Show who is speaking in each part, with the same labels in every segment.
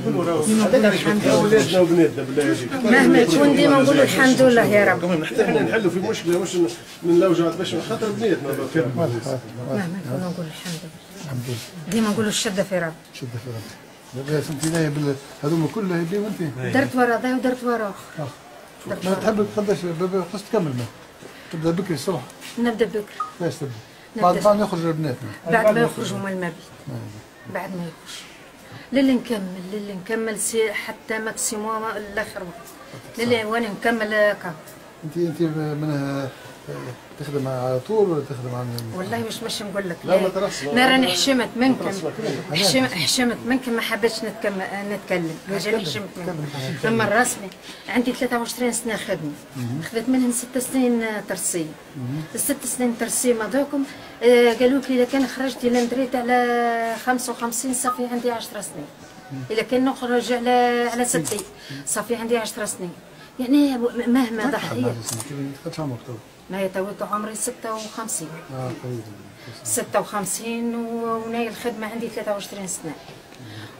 Speaker 1: ولادنا وبناتنا بالله يجيك.
Speaker 2: مهما تكون ديما نقولوا الحمد لله يا رب.
Speaker 1: حتى احنا نحلوا في مشكله مش من لوجع باش خاطر بناتنا.
Speaker 2: مهما تكون نقولوا الحمد لله. ديما نقولوا الشده في رب.
Speaker 3: شده في رب. لا فهمتيني هذوما كلها يبي وانت.
Speaker 2: درت ورا ذا ودرت وراه.
Speaker 3: ما تحب تقداش خاص تكمل ما. تبدا بكري الصبح.
Speaker 2: نبدا بكري.
Speaker 3: باش تبدا؟ بعد ما يخرجوا بناتنا.
Speaker 2: بعد ما يخرجوا من المبيت. بعد ما يخرج. للي نكمل حتى ماكسيموم الاخر وقت. للي وانا نكمل هكا.
Speaker 3: انت منها تخدم على طول ولا تخدم على
Speaker 2: والله مش نقول لك لا انا راني حشمت منكم حشمت منكم ما حبيتش نتكلم عجبني حشمت منكم. اما الرسمي عندي 23 سنه خدمه خذت منهم 6 سنين ترسيه. ال6 سنين ترسيه ماذوكم قالوا لي اذا كان خرجت الا دريت على 55 صافي عندي 10 سنين. اذا كان نخرج على 60 صافي عندي 10 سنين. يعني مهما ضحيه
Speaker 3: قداش عمرك تو؟
Speaker 2: ما توك عمري 56.
Speaker 3: قريب
Speaker 2: 56 وناي الخدمه عندي 23 سنه.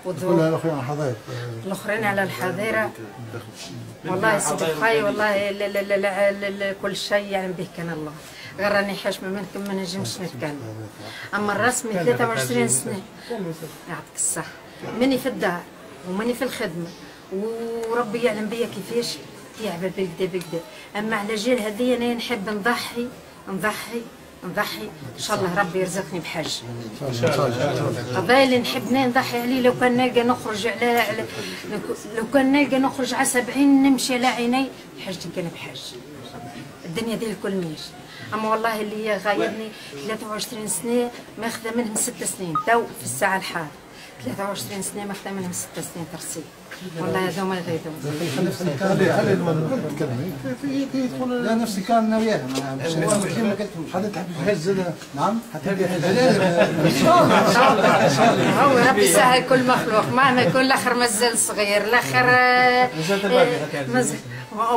Speaker 3: كلها الاخرين على الحظيره.
Speaker 2: الاخرين على الحظيره. والله سيدي خاي والله لا كل شيء يعني به كان الله. غير راني حاشمه منكم ما نجمش نتكلم. اما الرسمي 23 سنه يعطيك الصحه. ماني في الدار وماني في الخدمه وربي يعلم بيا كيفاش يعبر بكدا بكدا. اما على جال هذه انا نحب نضحي ان شاء الله ربي يرزقني بحج. هذا اللي نحب نضحي عليه. لو كان نلقى نخرج لو كان نلقى نخرج على 70 نمشي على عيني حجتي كان بحج. الدنيا دي الكل ماشي. اما والله اللي غايبني 23 سنه ماخذه منهم 6 سنين تو في الساعه الحاضره. 23 سنه ماخذه منهم 6 سنين ترسيل. والله هذوما غيدوم.
Speaker 3: لا نفسي كان ناوياها حتى تحب تهز. نعم حتى
Speaker 2: هو ربي يسهل كل مخلوق مهما يكون الاخر مازال صغير الاخر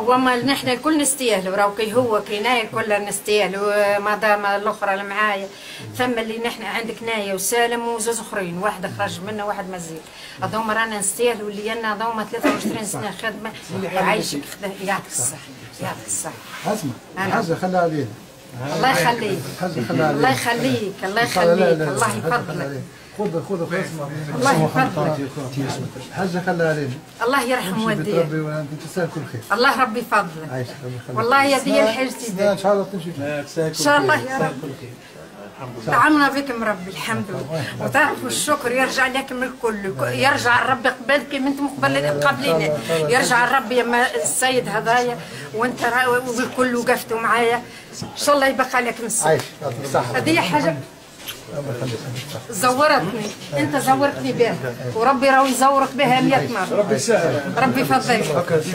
Speaker 2: وما نحن الكل نستاهلوا راهو كي هو كي نايا الكل نستاهلوا ما دام الاخرى اللي معايا ثم اللي نحن عندك نايا وسالم وزوز اخرين واحد خرج منا واحد مازال هذوما رانا نستاهلوا اللي انا هذوما 23 سنه خدمه يعيشك يعطيك الصحه يعطيك الصحه.
Speaker 3: اسمع حاجه خليها علينا.
Speaker 2: الله يخليك الله يخليك الله يخليك الله يفضلك.
Speaker 3: خذ
Speaker 2: الله يفضلك.
Speaker 3: حاجه خليها علينا.
Speaker 2: الله يرحم والديك.
Speaker 3: ربي وانت تستاهل كل خير.
Speaker 2: الله ربي يفضلك.
Speaker 3: عايش
Speaker 2: والله يا دي الحاجتي
Speaker 3: ان شاء الله تمشي
Speaker 2: ان شاء الله يا رب. طعمنا بكم ربي الحمد لله وتعرفوا الشكر يرجع لكم الكل يرجع الرب قبلكم انتم قبلنا يرجع الرب يما السيد هذايا وانت والكل وقفتوا معايا ان شاء الله يبقى لكم الصحه.
Speaker 3: عايش يعطيك الصحه.
Speaker 2: هذه حاجه زورتني انت زورتني بها وربي راهو يزورك بها 100 مره.
Speaker 1: ربي يسهل
Speaker 2: ربي يفضلك.